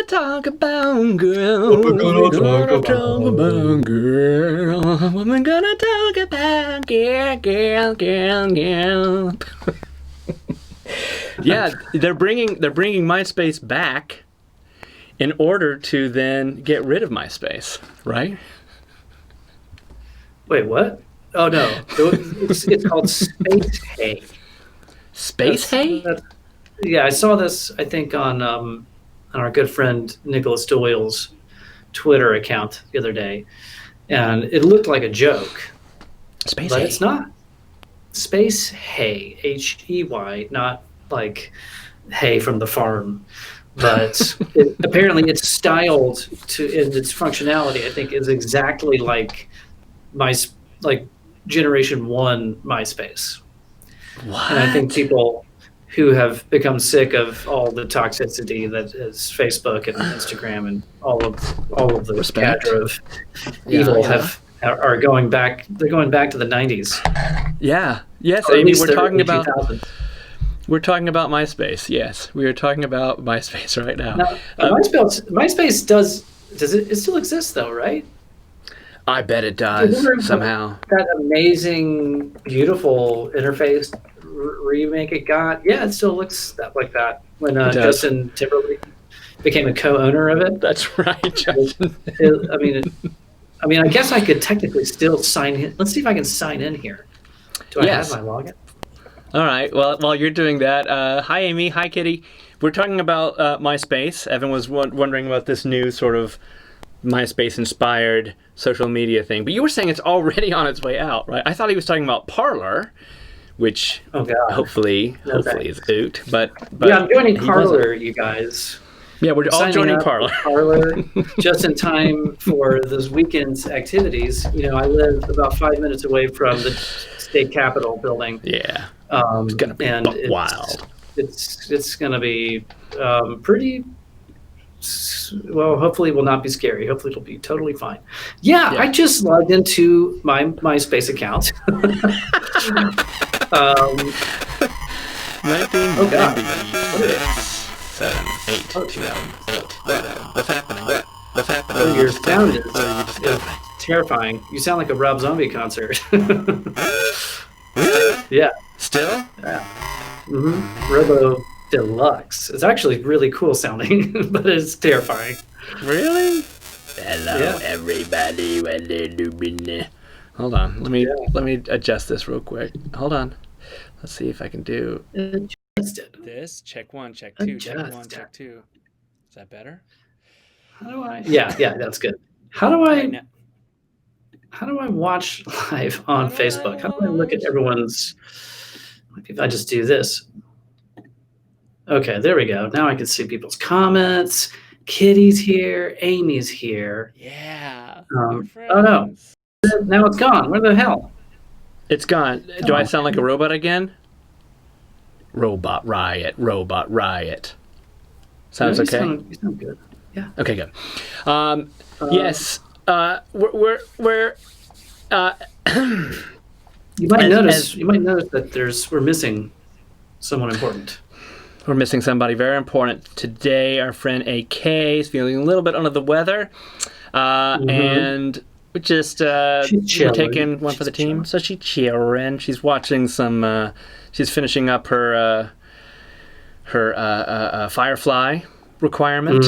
gonna talk about, girl? What we gonna talk about, girl? What we gonna talk about, girl? Yeah, they're bringing MySpace back in order to then get rid of MySpace, right? Wait, what? Oh no, it's called Space Hay. Space Hay? Yeah, I saw this. I think on our good friend Nicholas Doyle's Twitter account the other day, and it looked like a joke. Space but Hay. It's not. Space Hay, Hey, not like hay from the farm, but apparently it's styled in its functionality. I think is exactly like Generation 1 MySpace. What? And I think people who have become sick of all the toxicity that is Facebook and Instagram and all of the cadre of evil are going back. They're going back to the 90s. Yeah. Yes, Or at Amy, least we're the talking early about 2000s. we're talking about MySpace. Yes, we are talking about MySpace right now. Now, MySpace does it still exist though, right? I bet it does somehow. That amazing, beautiful interface remake it got. Yeah, it still looks like that. When Justin Timberlake became a co-owner of it. That's right, Justin. I mean, I guess I could technically still sign in. Let's see if I can sign in here. Do I have my login? All right. Well, while you're doing that, hi, Amy. Hi, Kitty. We're talking about MySpace. Evan was wondering about this new sort of MySpace-inspired social media thing. But you were saying it's already on its way out, right? I thought he was talking about Parler, which hopefully is out. But yeah, I'm joining Parler, you guys. Yeah, we're all joining Parler. Parler, just in time for this weekend's activities. You know, I live about 5 minutes away from the state capitol building. Yeah, it's gonna be wild. It's gonna be pretty. Well, hopefully it will not be scary. Hopefully it'll be totally fine. Yeah. I just logged into my MySpace account. 1996. 7, 8, 2008. What's happening? What's happening? Your sound is terrifying. You sound like a Rob Zombie concert. Yeah. Still? Yeah. Robo Deluxe. It's actually really cool sounding, but it's terrifying. Really? Hello, everybody. Hold on. Let me adjust this real quick. Hold on. Let's see if I can do this. Check 1, check 2, check 1, check 2. Is that better? How do I? Yeah, that's good. How do I watch live on Facebook? How do I look at everyone's? If I just do this. Okay, there we go. Now I can see people's comments. Kitty's here. Amy's here. Yeah. Oh no! Now it's gone. Where the hell? It's gone. Do I sound like a robot again? Robot riot. Sounds okay. You sound good. Yeah. Okay, good. Yes. We're You might notice that we're missing someone important. We're missing somebody very important today. Our friend AK is feeling a little bit under the weather, and we're just we're taking one for the team. So she's chilling. She's watching some. She's finishing up her Firefly requirement.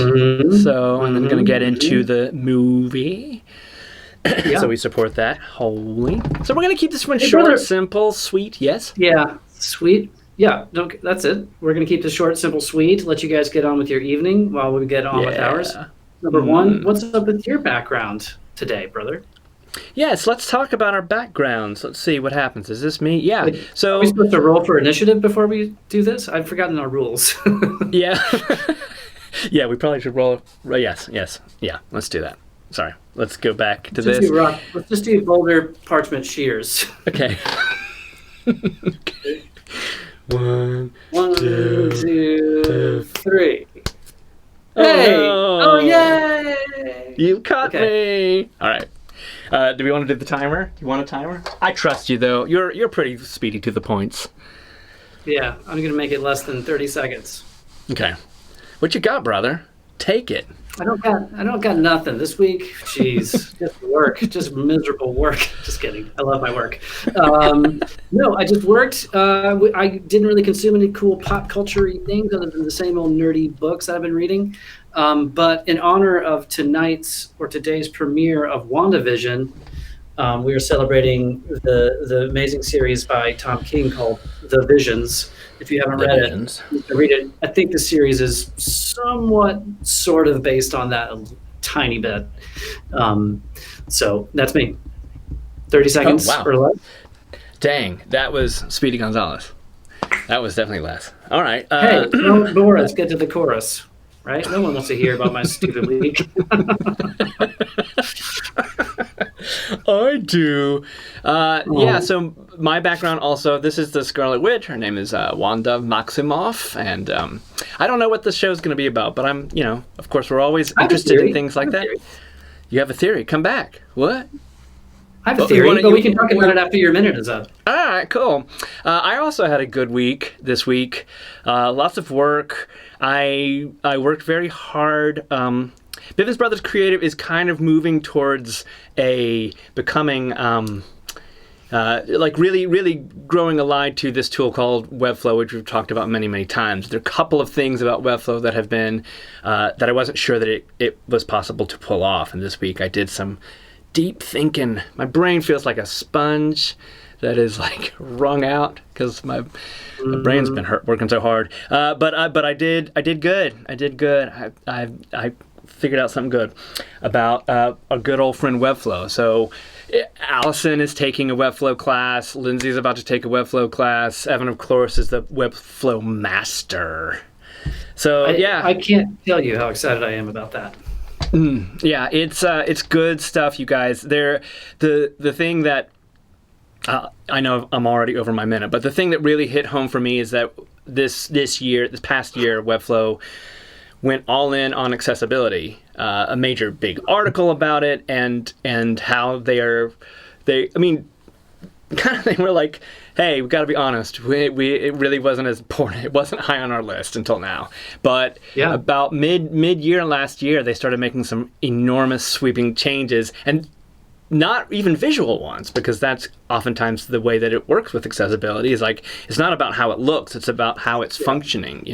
So and then going to get into the movie. So we support that wholly. So we're going to keep this one short, simple, sweet. Yes. Yeah, sweet. Yeah, that's it. We're going to keep this short, simple, sweet. Let you guys get on with your evening while we get on with ours. Number one, what's up with your background today, brother? Yes, let's talk about our backgrounds. Let's see what happens. Is this me? Yeah. So are we supposed to roll for initiative before we do this? I've forgotten our rules. Yeah. Yeah, we probably should roll. Yes. Yeah, let's do that. Sorry. Let's go back to this. Let's just do boulder parchment shears. Okay. Okay. 1, 2, 3. Hey! Oh, yay! You caught me! All right. Do we want to do the timer? Do you want a timer? I trust you, though. You're pretty speedy to the points. Yeah, I'm going to make it less than 30 seconds. Okay. What you got, brother? Take it. I don't got nothing this week. Jeez, just work, just miserable work. Just kidding. I love my work. No, I just worked. I didn't really consume any cool pop culture-y things other than the same old nerdy books that I've been reading. But in honor of today's premiere of WandaVision, we are celebrating the amazing series by Tom King called The Visions. If you haven't read it, you can read it. I think the series is somewhat, sort of based on that a tiny bit. So that's me. 30 seconds or less. Dang, that was Speedy Gonzalez. That was definitely less. All right. Hey, Laura, let's get to the chorus. Right? No one wants to hear about my stupid week. I do. Yeah, so my background also, this is the Scarlet Witch. Her name is Wanda Maximoff. And I don't know what this show is going to be about, but I'm, of course, we're always interested in things like that. You have a theory. Come back. What? I have a theory, but we can talk about it after your minute is up. All right, cool. I also had a good week this week. Lots of work. I worked very hard. Bivins Brothers Creative is kind of moving towards becoming really, really growing allied to this tool called Webflow, which we've talked about many, many times. There are a couple of things about Webflow that have been that I wasn't sure that it was possible to pull off. And this week I did some deep thinking. My brain feels like a sponge that is like wrung out because my brain's been working so hard. But I did good. I did good. I figured out something good about a good old friend Webflow. So Allison is taking a Webflow class. Lindsay's about to take a Webflow class. Evan, of course, is the Webflow master. So I can't tell you how excited I am about that. Yeah, it's good stuff, you guys. The thing that I know I'm already over my minute, but the thing that really hit home for me is that this past year, Webflow went all in on accessibility. A major big article about it, and how they were like, hey, we got to be honest. It really wasn't as important. It wasn't high on our list until now. But about mid-year last year, they started making some enormous sweeping changes, and not even visual ones, because that's oftentimes the way that it works with accessibility. Is like, it's not about how it looks; it's about how it's functioning.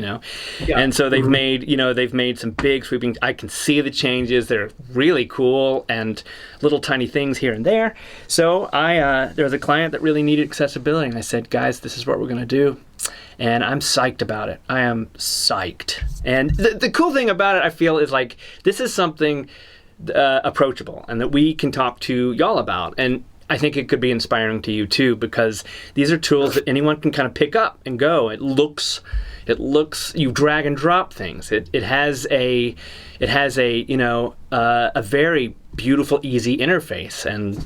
And so they've made some big sweeping. I can see the changes; they're really cool, and little tiny things here and there. So there was a client that really needed accessibility, and I said, guys, this is what we're going to do. And I'm psyched about it. I am psyched. And the cool thing about it, I feel, is like, this is something approachable and that we can talk to y'all about. And I think it could be inspiring to you too, because these are tools that anyone can kind of pick up and go. It looks, you drag and drop things. It has a very beautiful, easy interface. And,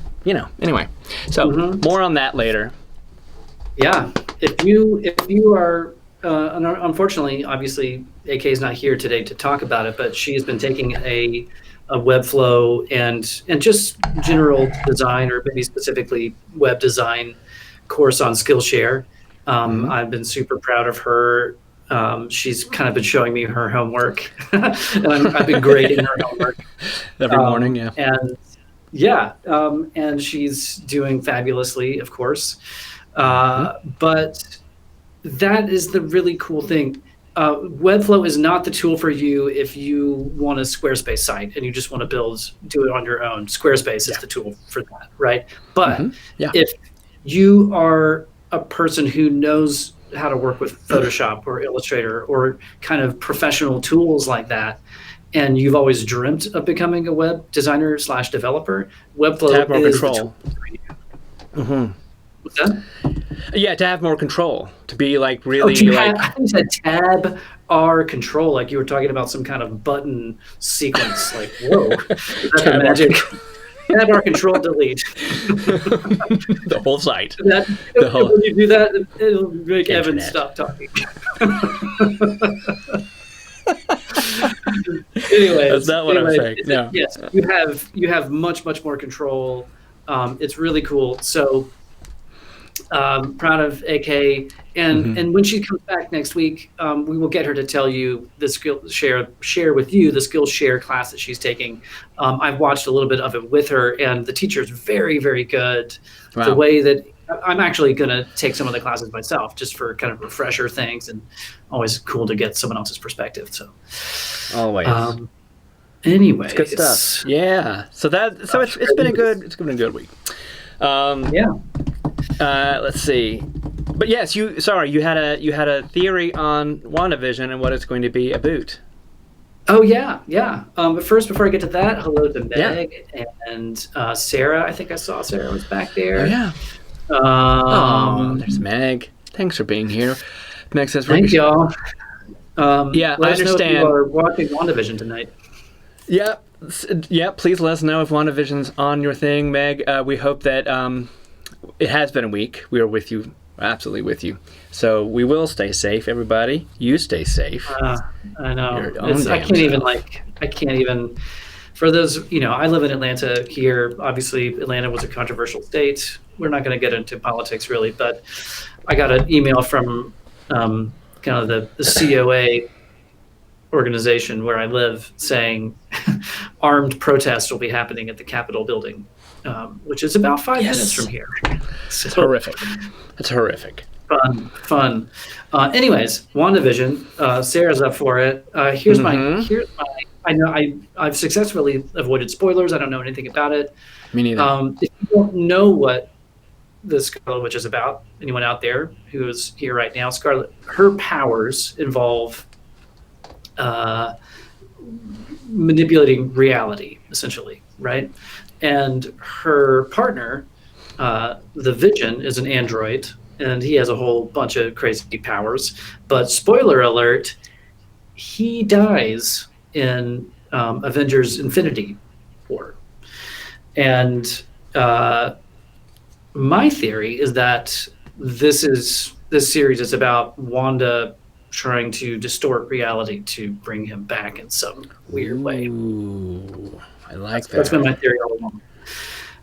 anyway, so more on that later. Yeah. If you are, unfortunately, obviously, AK is not here today to talk about it, but she has been taking a Webflow and just general design, or maybe specifically web design course on Skillshare. I've been super proud of her. She's kind of been showing me her homework, and I've been grading her homework every morning. And she's doing fabulously, of course. But that is the really cool thing. Webflow is not the tool for you if you want a Squarespace site and you just want to do it on your own. Squarespace is the tool for that, right? But if you are a person who knows how to work with Photoshop or Illustrator or kind of professional tools like that, and you've always dreamt of becoming a web designer / developer, Webflow is the tool for you. What's that? Yeah, to have more control, to be like really I think you said tab R control, like you were talking about some kind of button sequence. Like, whoa, that's magic. Tab R control delete. The whole site. When you do that, it'll make Evan stop talking. Anyways, that's not what I'm saying. No. Yes, you have much more control. It's really cool. So Proud of AK. And Mm-hmm. and when she comes back next week, we will get her to tell you the share with you the Skillshare class that she's taking. I've watched a little bit of it with her, and the teacher is very, very good. The Wow. way that I'm actually going to take some of the classes myself, just for kind of refresher things, and always cool to get someone else's perspective. So, Always. anyways, It's good stuff. Yeah. So it's been a good week. Yeah. Let's see. But yes, you had a theory on WandaVision and what it's going to be about. Oh yeah, yeah. But first, before I get to that, hello to Yeah. Meg and Sarah. I think I saw Sarah was back there. Oh yeah. Oh, there's Meg. Thanks for being here. Meg says, Thank y'all. Yeah, let I us know if understand. you are watching WandaVision tonight. Yeah, yeah. Please let us know if WandaVision's on your thing, Meg. We hope that it has been a week. We are with you, absolutely with you. So we will stay safe, everybody. You stay safe. I know. Your own I damn can't even self. I can't even. For those, I live in Atlanta here. Obviously, Atlanta was a controversial state. We're not going to get into politics really, but I got an email from kind of the COA organization where I live saying armed protests will be happening at the Capitol building, which is about 5 minutes from here. So, It's horrific. It's horrific. Fun. Anyways, WandaVision. Sarah's up for it. Here's my. I know I've successfully avoided spoilers. I don't know anything about it. Me neither. If you don't know what the Scarlet Witch is about, anyone out there who is here right now, her powers involve manipulating reality, essentially, right? And her partner, the Vision, is an android, and he has a whole bunch of crazy powers. But spoiler alert, he dies in Avengers Infinity War. And my theory is that this series is about Wanda trying to distort reality to bring him back in some weird way. Ooh, I like that. That's been my theory all along.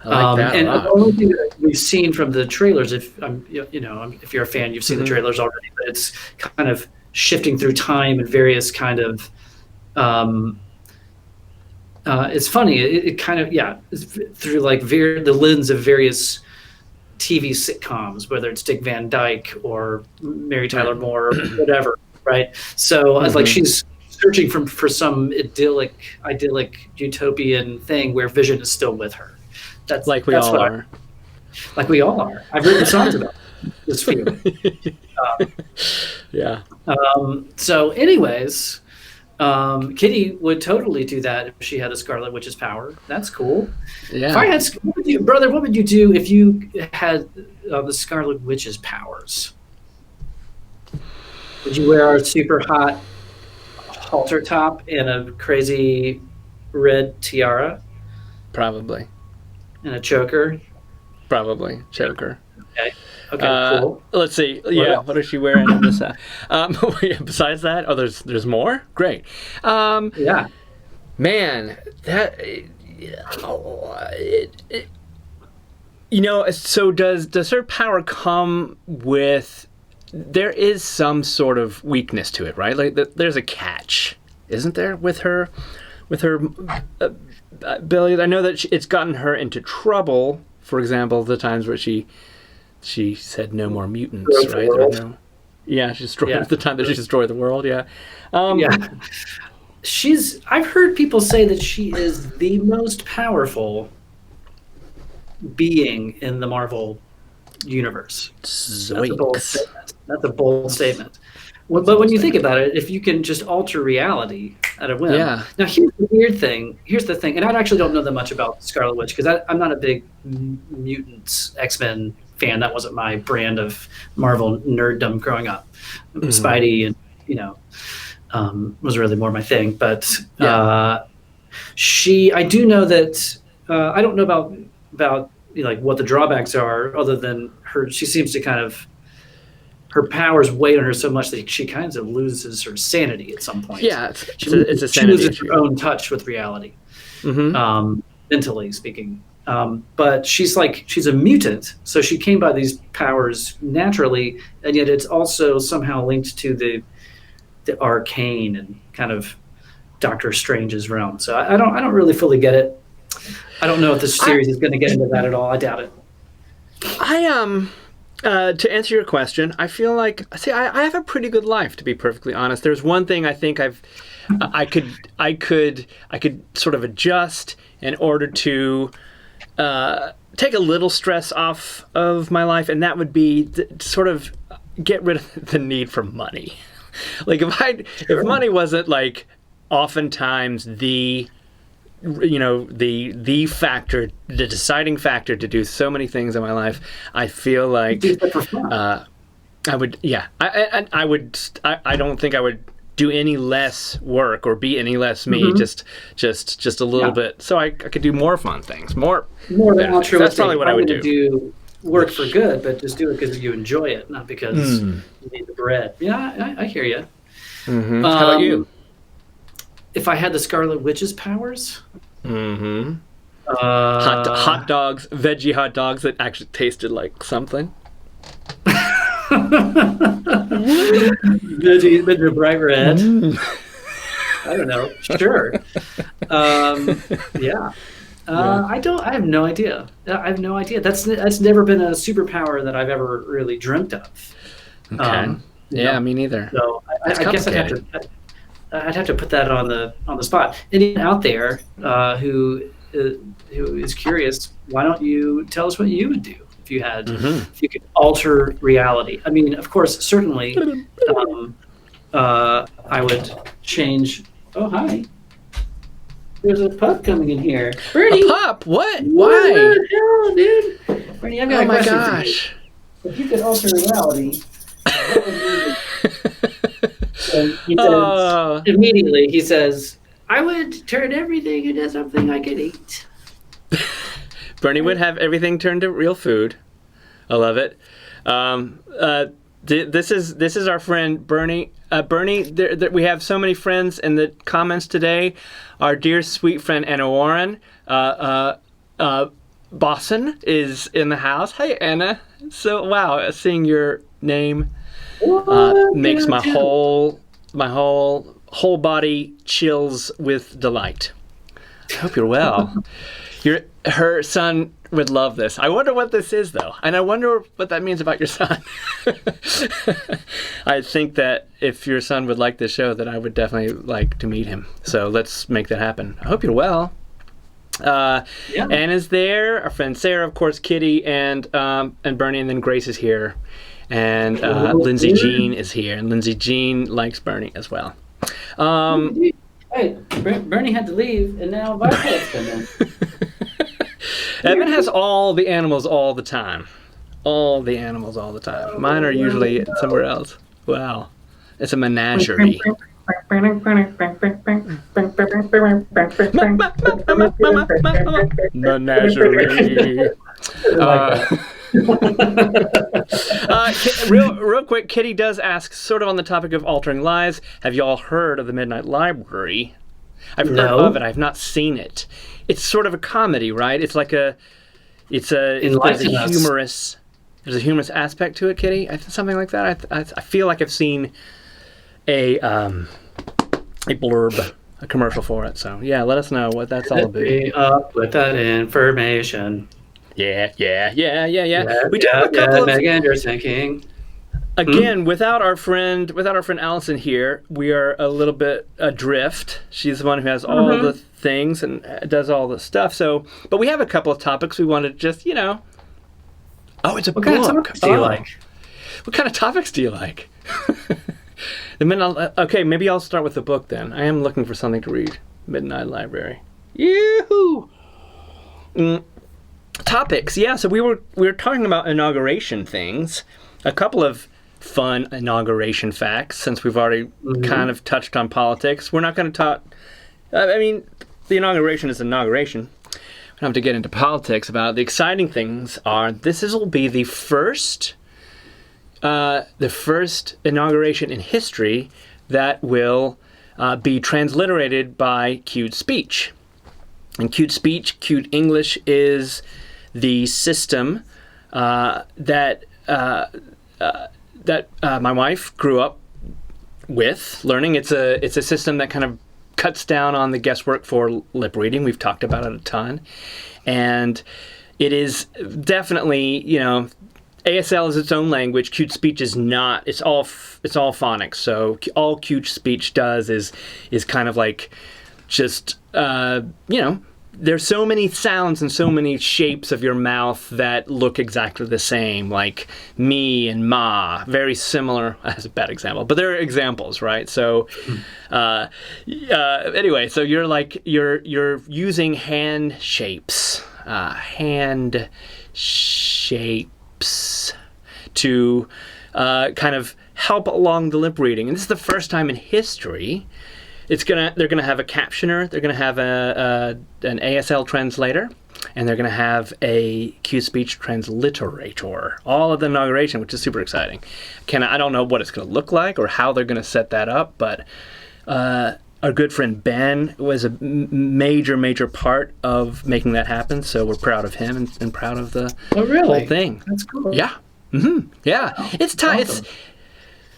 I like that and a lot. the only thing that we've seen from the trailers, if you're a fan, you've seen the trailers already, but it's kind of shifting through time and various kind of. It's funny. It kind of it's through like the lens of various TV sitcoms, whether it's Dick Van Dyke or Mary Tyler Moore or whatever, right? So like she's searching for some idyllic utopian thing where Vision is still with her. That's like we that's all are. Like we all are. I've written songs about this feeling. Yeah. So, anyways, Kitty would totally do that if she had a Scarlet Witch's power. That's cool. Yeah. If I had, what would you do if you had the Scarlet Witch's powers? Would you wear a super hot halter top and a crazy red tiara? Probably. And a choker? Probably. Choker. Okay, cool. Let's see. What is she wearing in this? Besides that, there's more. Great. Yeah. Man, that. So does her power come with? There is some sort of weakness to it, right? Like there's a catch, isn't there, with her ability? I know that it's gotten her into trouble. For example, the times where she said no more mutants, right? Yeah, she destroyed the time that she destroyed the world. Yeah. I've heard people say that she is the most powerful being in the Marvel universe. That's a bold statement. But when you think about it, if you can just alter reality at a whim. Yeah. Now, here's the weird thing. Here's the thing. And I actually don't know that much about Scarlet Witch because I'm not a big mutants, X-Men fan. That wasn't my brand of Marvel nerddom growing up. Spidey and, was really more my thing. But I do know that I don't know about like what the drawbacks are other than she seems to kind of her powers weigh on her so much that she kind of loses her sanity at some point. Yeah, she loses her own touch with reality, mentally speaking. But she's a mutant, so she came by these powers naturally, and yet it's also somehow linked to the arcane and kind of Doctor Strange's realm. So I don't really fully get it. I don't know if this series is going to get into that at all. I doubt it. To answer your question, I feel like I have a pretty good life, to be perfectly honest. There's one thing I think I could sort of adjust in order to take a little stress off of my life, and that would be to sort of get rid of the need for money. Like if money wasn't like oftentimes the factor, the deciding factor to do so many things in my life, I feel like I would, yeah, I would. I don't think I would do any less work or be any less me. Just a little bit, so I could do more fun things, more than altruistic. That's probably what I would do. Work for good, but just do it because you enjoy it, not because you need the bread. Yeah, I hear you. How about you? If I had the Scarlet Witch's powers, hot dogs, veggie hot dogs that actually tasted like something. Veggie bright red. I don't know. Sure. Yeah. I have no idea. That's never been a superpower that I've ever really dreamt of. Okay. Me neither. So I guess I'd have to put that on the spot. Anyone out there who is curious, why don't you tell us what you would do if you had if you could alter reality? I mean, of course, certainly, I would change. Oh, hi. There's a pup coming in here. Bernie! A pup? What? What Why? the hell, dude? Bernie, I've got a question gosh. for you. If you could alter reality, what would you do? And he says, immediately, he says, I would turn everything into something I could eat. Bernie would have everything turned to real food. I love it. This is our friend Bernie. Bernie, we have so many friends in the comments today. Our dear sweet friend Anna Warren, Boston is in the house. Hey Anna. So wow, seeing your name makes my whole body chills with delight. I hope you're well. Her son would love this. I wonder what this is, though. And I wonder what that means about your son. I think that if your son would like this show, that I would definitely like to meet him. So let's make that happen. I hope you're well. Anna's there. Our friend Sarah, of course, Kitty, and Bernie, and then Grace is here. And Lindsay Jean is here. And Lindsay Jean likes Bernie as well. Hey, Bernie had to leave, and now Violet's come in. Evan has all the animals all the time. All the animals all the time. Mine are usually somewhere else. Wow. It's a menagerie. Menagerie. Real quick, Kitty does ask, sort of on the topic of altering lives, have you all heard of the Midnight Library? I've heard of it. I've not seen it. It's sort of a comedy, right? It's like there's a humorous aspect to it, Kitty. Something like that. I feel like I've seen a blurb, a commercial for it. So yeah, let us know what that's all about. Up with that information. Yeah. We do have a couple of Megan, you're thinking. Again, without our friend Allison here, we are a little bit adrift. She's the one who has all the things and does all the stuff. So, but we have a couple of topics we want to just, Oh, it's a book. What kind of topics do you like? What kind of topics do you like? Okay, maybe I'll start with the book then. I am looking for something to read. Midnight Library. Yoo-hoo! Topics, yeah. So we were talking about inauguration things. A couple of fun inauguration facts, since we've already kind of touched on politics. We're not going to talk. I mean, the inauguration is inauguration. We don't have to get into politics about it. The exciting things are this will be the first inauguration in history that will be transliterated by cued speech. And Qt Speech, Qt English is the system that my wife grew up with learning. It's a system that kind of cuts down on the guesswork for lip reading. We've talked about it a ton, and it is definitely, ASL is its own language. Qt Speech is not. It's all phonics. So all Qt Speech does is kind of like just there's so many sounds and so many shapes of your mouth that look exactly the same, like me and ma, very similar. That's a bad example, but there are examples, right? So anyway, so you're using hand shapes to kind of help along the lip reading. And this is the first time in history they're gonna have a captioner, they're gonna have an ASL translator, and they're gonna have a Qt Speech transliterator. All of the inauguration, which is super exciting. I don't know what it's gonna look like or how they're gonna set that up, but our good friend Ben was a major part of making that happen. So we're proud of him and proud of the whole thing. That's cool. Yeah. Mm-hmm. Yeah. Oh, it's time. awesome.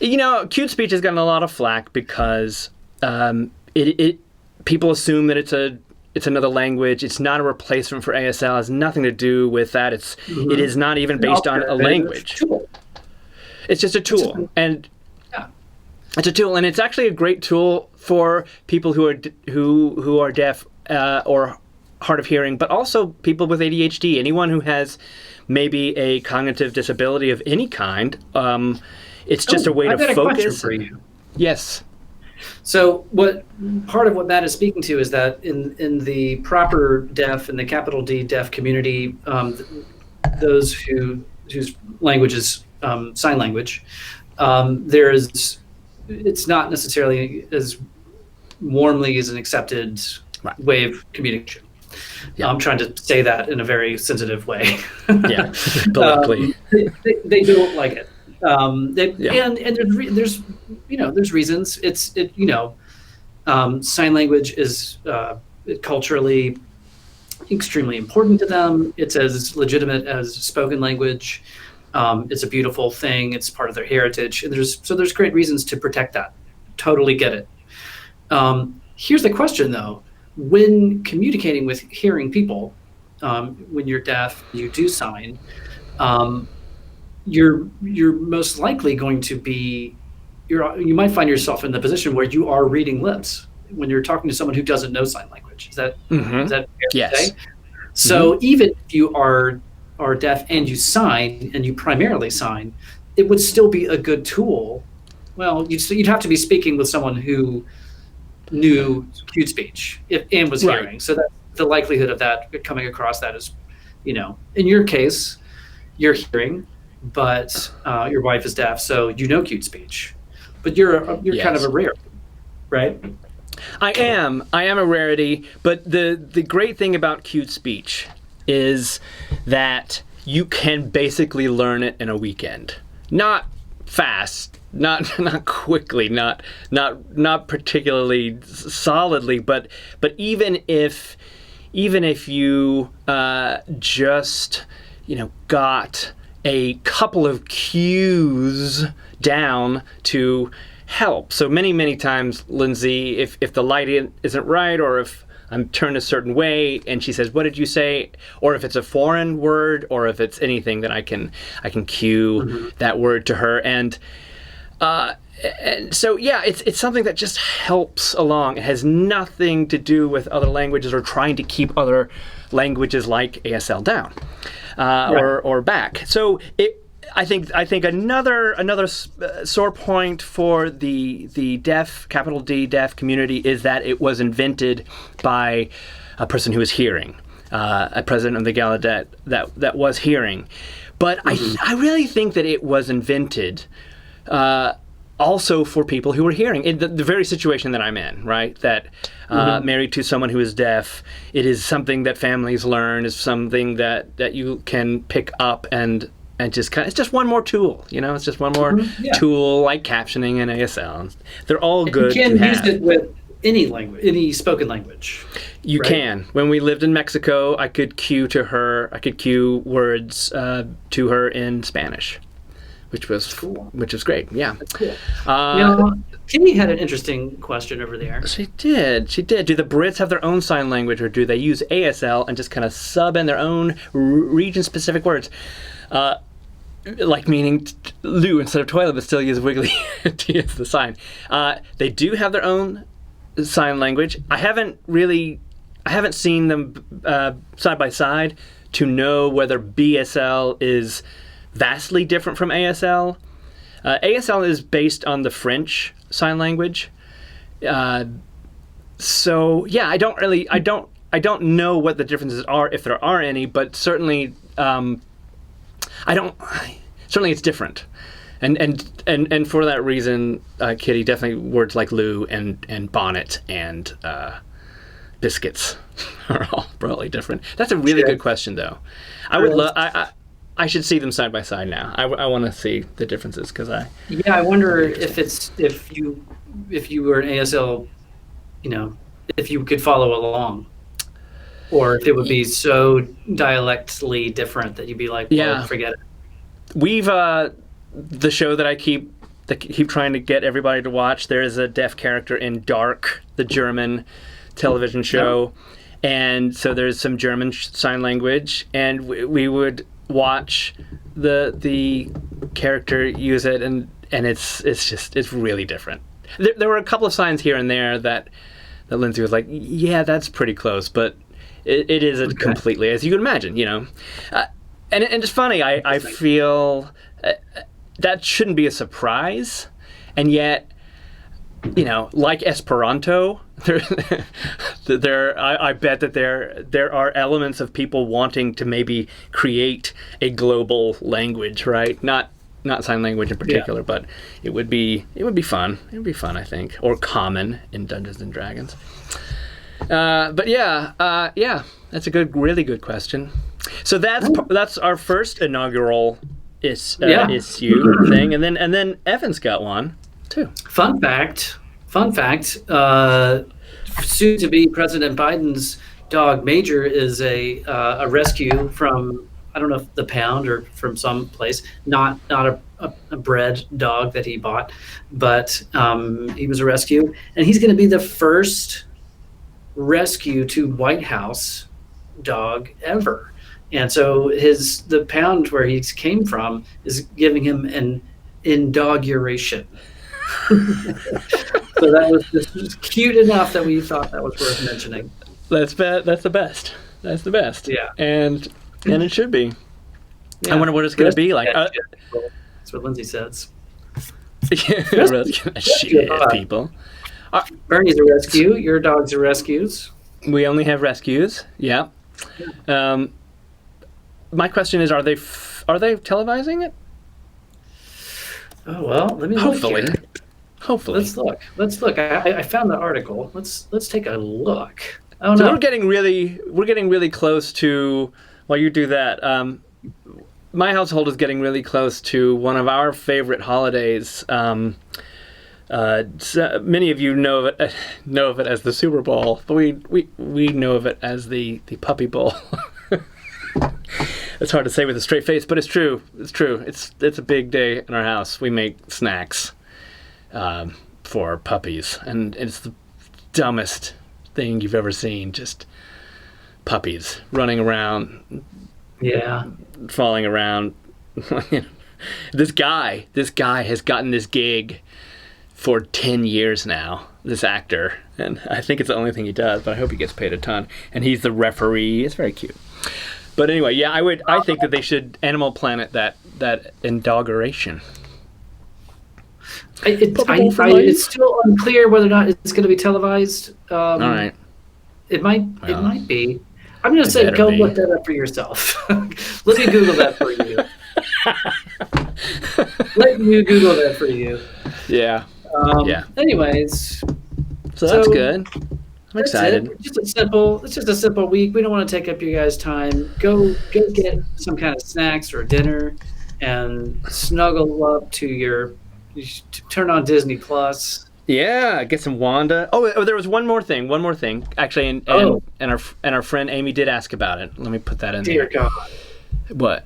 Qt Speech has gotten a lot of flack because people assume that it's another language. It's not a replacement for ASL. It has nothing to do with that. It is not even based on a language. It's just a tool, and it's a tool, and it's actually a great tool for people who are deaf or hard of hearing, but also people with ADHD. Anyone who has maybe a cognitive disability of any kind. It's just a way to focus. Question for you. Yes. So part of what Matt is speaking to is that in the proper deaf and the capital D deaf community, those whose language is sign language, it's not necessarily as warmly as an accepted way of communication. Yeah. I'm trying to say that in a very sensitive way. Yeah, politically. They don't like it. And there's reasons. Sign language is culturally extremely important to them. It's as legitimate as spoken language. It's a beautiful thing. It's part of their heritage. And there's great reasons to protect that. Totally get it. Here's the question though. When communicating with hearing people, when you're deaf, you do sign, you're most likely going to be, you might find yourself in the position where you are reading lips when you're talking to someone who doesn't know sign language. Is that fair to say? So even if you are deaf and you sign and you primarily sign, it would still be a good tool. Well, you'd have to be speaking with someone who knew Qt Speech and was hearing. So that the likelihood of that coming across that is, in your case, you're hearing, but your wife is deaf, so you know Qt Speech. But you're kind of a rarity, right? I am a rarity, but the great thing about Qt Speech is that you can basically learn it in a weekend. Not fast, not quickly, not particularly solidly, but even if you just got a couple of cues down to help. So many times, Lindsay, if the light isn't right, or if I'm turned a certain way and she says, "What did you say?" or if it's a foreign word, or if it's anything, that I can cue that word to her. And so it's something that just helps along. It has nothing to do with other languages or trying to keep other languages like ASL down or back. So I think another sore point for the deaf, capital D deaf community, is that it was invented by a person who was hearing, a president of the Gallaudet that was hearing. But I really think that it was invented also for people who were hearing. In the very situation that I'm in, right? That married to someone who is deaf, it is something that families learn, is something that you can pick up and just it's just one more tool, it's just one more tool, like captioning and ASL. They're all good. You can use it any language, any spoken language. You right? can. When we lived in Mexico, I could cue words to her in Spanish, which was cool. Which was great. Yeah. That's cool. Now, Kimmy had an interesting question over there. She did. Do the Brits have their own sign language, or do they use ASL and just kind of sub in their own region-specific words? Like meaning loo instead of toilet, but still use wiggly T as the sign. They do have their own sign language. I haven't seen them side by side to know whether BSL is vastly different from ASL. ASL is based on the French sign language. So yeah, I don't know what the differences are, if there are any, but certainly certainly it's different. And for that reason, Kitty, definitely words like loo and bonnet and biscuits are all probably different. That's a really good question, though. I would love. I should see them side by side now. I want to see the differences because I wonder if you were an ASL, if you could follow along, or if it would be so dialectally different that you'd be like, well, forget it. We've the show that I keep trying to get everybody to watch. There is a deaf character in Dark, the German television show, and so there's some German sign language, and we would watch the character use it, and it's really different. There were a couple of signs here and there that Lindsay was like, yeah, that's pretty close, but it isn't completely, as you can imagine, and it's funny. I feel that shouldn't be a surprise, and yet, like Esperanto, I bet that there are elements of people wanting to maybe create a global language, right? Not sign language in particular, but it would be fun. It would be fun, I think, or common in Dungeons and Dragons. But that's a really good question. So that's our first inaugural issue thing, and then Evan's got one too. Fun fact. Soon to be President Biden's dog Major is a rescue from, I don't know if the pound or from some place, not a bred dog that he bought, but he was a rescue, and he's going to be the first rescue to White House dog ever. And so the pound where he came from is giving him an inauguration. So that was just cute enough that we thought that was worth mentioning. That's the best. That's the best. Yeah. And it should be. Yeah. I wonder what it's going to be like. That's what Lindsay says. Really gonna shoot at people. Bernie's a rescue. Your dogs are rescues. We only have rescues. Yeah. My question is, are they televising it? Oh well, let me Hopefully. look here. Hopefully. Let's look. I found the article. Let's take a look. Oh so no. we're getting really close to. While you do that, my household is getting really close to one of our favorite holidays. So many of you know of it as the Super Bowl, but we know of it as the Puppy Bowl. It's hard to say with a straight face, but it's true. It's true. It's a big day in our house. We make snacks for puppies, and it's the dumbest thing you've ever seen. Just puppies running around, falling around. This guy has gotten this gig for 10 years now, this actor, and I think it's the only thing he does, but I hope he gets paid a ton. And he's the referee. It's very cute. But anyway, yeah, I think that they should Animal Planet that inauguration. It's still unclear whether or not it's going to be televised. All right. It might be. I'm going to say go look that up for yourself. Let me Google that for you. Let me Google that for you. Yeah. Anyways. So that's good. I'm excited. It's just a simple week. We don't want to take up your guys' time. Go get some kind of snacks or dinner and snuggle up to turn on Disney Plus Yeah, get some Wanda. Oh, there was one more thing. Actually, and our friend Amy did ask about it. Let me put that in Dear there. God. What?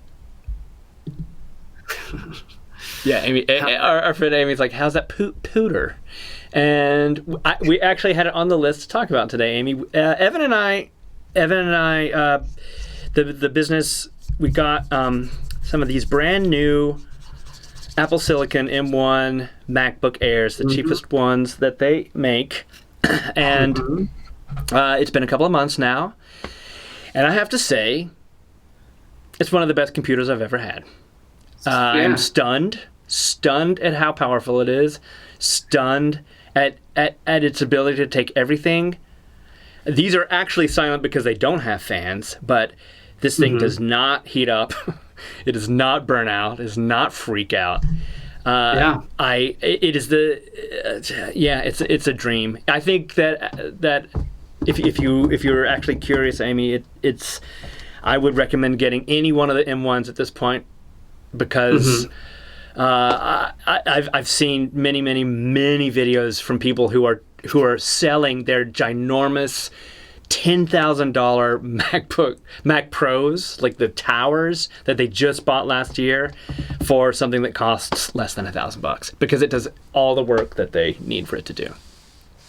Yeah, Amy. Our friend Amy's like, "How's that pooter?" And we actually had it on the list to talk about today, Amy. Evan and I, the business, we got some of these brand new Apple Silicon M1 Macbook Airs, the cheapest ones that they make, and it's been a couple of months now, and I have to say, it's one of the best computers I've ever had. I'm stunned at how powerful it is, stunned at its ability to take everything. These are actually silent because they don't have fans, but this thing does not heat up. It does not burn out. It does not freak out. It is it's a dream. I think that if you're actually curious, Amy, I would recommend getting any one of the M1s at this point, because I've seen many videos from people who are selling their ginormous $10,000 Mac Pros, like the towers that they just bought last year, for something that costs less than $1,000, because it does all the work that they need for it to do.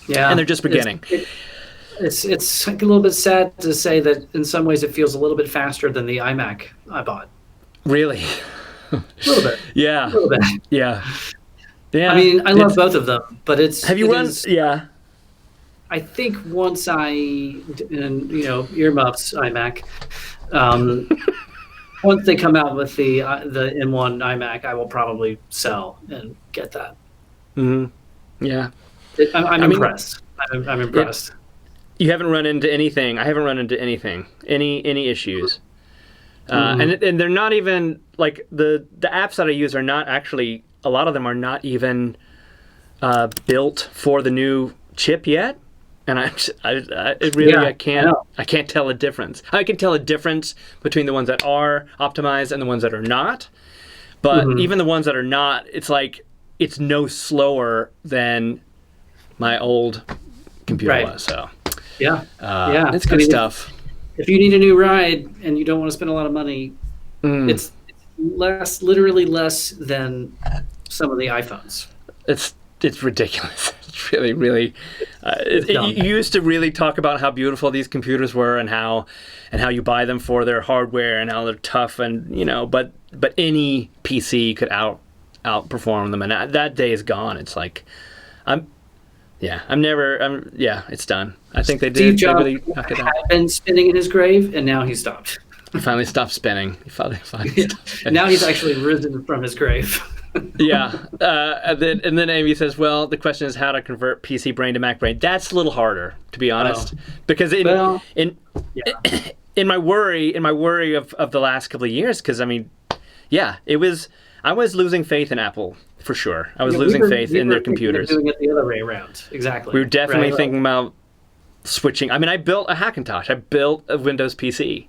Yeah, and they're just beginning. It's a little bit sad to say that in some ways it feels a little bit faster than the iMac I bought. Really? A little bit. Yeah. A little bit. Yeah. Yeah. I mean, I love both of them, but Have you run? Yeah. I think once earmuffs iMac, once they come out with the M1 iMac, I will probably sell and get that. Yeah. I'm impressed. I'm impressed. You haven't run into anything. I haven't run into anything. Any issues. And they're not even, like, the apps that I use are not actually, a lot of them are not even built for the new chip yet. And I can't tell a difference. I can tell a difference between the ones that are optimized and the ones that are not. But even the ones that are not, it's like, it's no slower than my old computer was. So it's good stuff. If you need a new ride and you don't want to spend a lot of money, it's literally less than some of the iPhones. It's ridiculous. It's really. You used to really talk about how beautiful these computers were, and how you buy them for their hardware and how they're tough, and but any PC could outperform them, and that day is gone. It's like, it's done. I think they did. Steve Jobs really knocked it out. Had been spinning in his grave, and now he stopped. He finally stopped spinning. Stopped spinning. Now he's actually risen from his grave. Yeah. And then Amy says, well, the question is how to convert PC brain to Mac brain. That's a little harder, to be honest, because in my worry of the last couple of years, because I was losing faith in Apple, for sure. I was losing faith in their computers. Doing it the other way around. Exactly. We were definitely thinking about switching. I mean, I built a Hackintosh. I built a Windows PC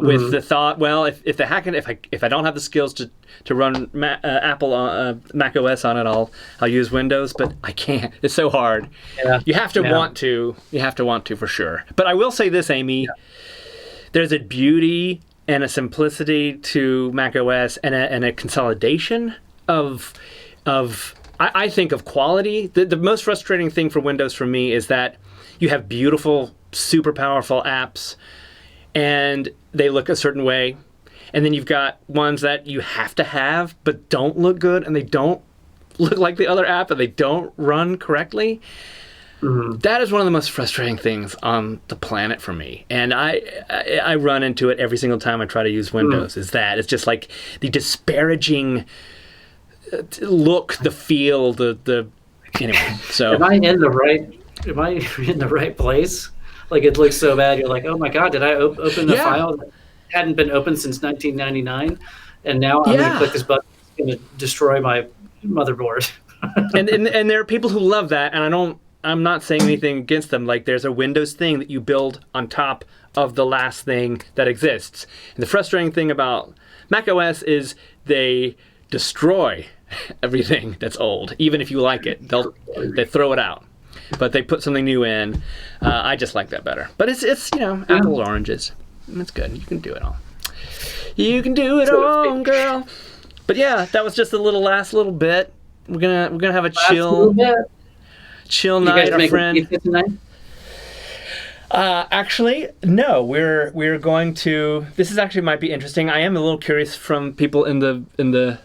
with the thought, well, if I don't have the skills to run Apple Mac OS on it, I'll use Windows, but I can't. It's so hard. Yeah. You have to want to. You have to want to, for sure. But I will say this, Amy. Yeah. There's a beauty and a simplicity to Mac OS, and a consolidation of I think of quality. The most frustrating thing for Windows for me is that you have beautiful, super powerful apps, and they look a certain way. And then you've got ones that you have to have, but don't look good, and they don't look like the other app, and they don't run correctly. That is one of the most frustrating things on the planet for me. And I run into it every single time I try to use Windows, it's just like the disparaging look, the feel, anyway. So Am I in the right place? Like, it looks so bad. You're like, oh my God, did I open a file that hadn't been opened since 1999? And now I'm going to click this button. It's going to destroy my motherboard. and there are people who love that, and I'm not saying anything against them. Like, there's a Windows thing that you build on top of the last thing that exists. And the frustrating thing about Mac OS is they destroy everything that's old. Even if you like it, they throw it out. But they put something new in. I just like that better. But it's apples, oranges. It's good. You can do it all. You can do it all, girl. But yeah, that was just a last little bit. We're gonna have a chill night, our friend. Actually, no. We're going to. This is actually might be interesting. I am a little curious from people in the in the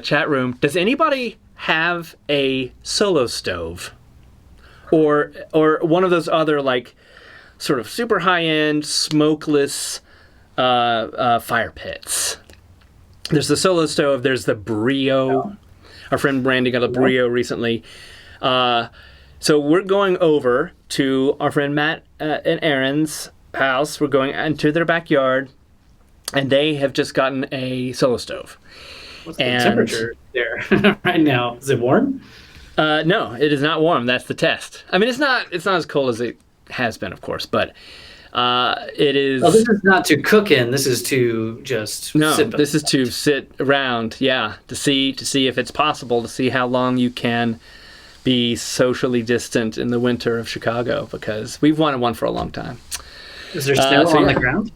chat room. Does anybody have a solo stove, or one of those other like sort of super high end smokeless fire pits? There's the solo stove. There's the Brio. Oh. Our friend Brandy got a Brio recently. So we're going over to our friend Matt and Aaron's house. We're going into their backyard, and they have just gotten a solo stove. What's the temperature there right now? Is it warm? No, it is not warm. That's the test. I mean, it's not as cold as it has been, of course, but it is. Oh, this is not to cook in. This is to just sit. This is to sit around. Yeah, to see if it's possible, to see how long you can be socially distant in the winter of Chicago, because we've wanted one for a long time. Is there snow on the ground?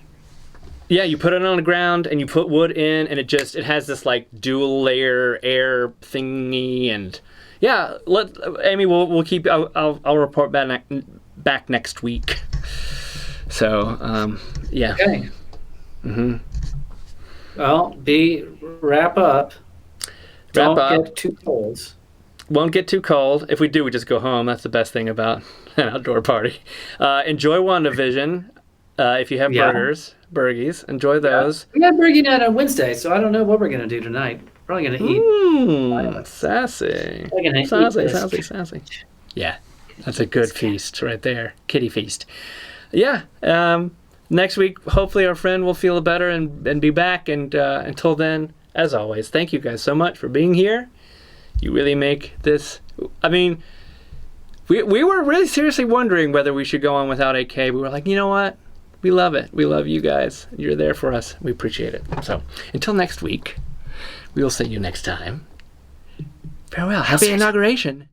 Yeah, you put it on the ground and you put wood in, and it has this like dual layer air thingy, and yeah. Amy, we'll keep. I'll report back next week. So yeah. Okay. Well, wrap up. Don't get too cold. Won't get too cold. If we do, we just go home. That's the best thing about an outdoor party. Enjoy WandaVision. If you have burgies, enjoy those. We had burgie night on Wednesday, so I don't know what we're going to do tonight. Probably going to eat. Sassy. Sassy. Yeah, that's a good feast right there. Kitty feast. Yeah. Next week, hopefully our friend will feel better and be back. And until then, as always, thank you guys so much for being here. You really make this. I mean, we were really seriously wondering whether we should go on without AK. We were like, you know what? We love it. We love you guys. You're there for us. We appreciate it. So until next week, we will see you next time. Farewell. Happy inauguration.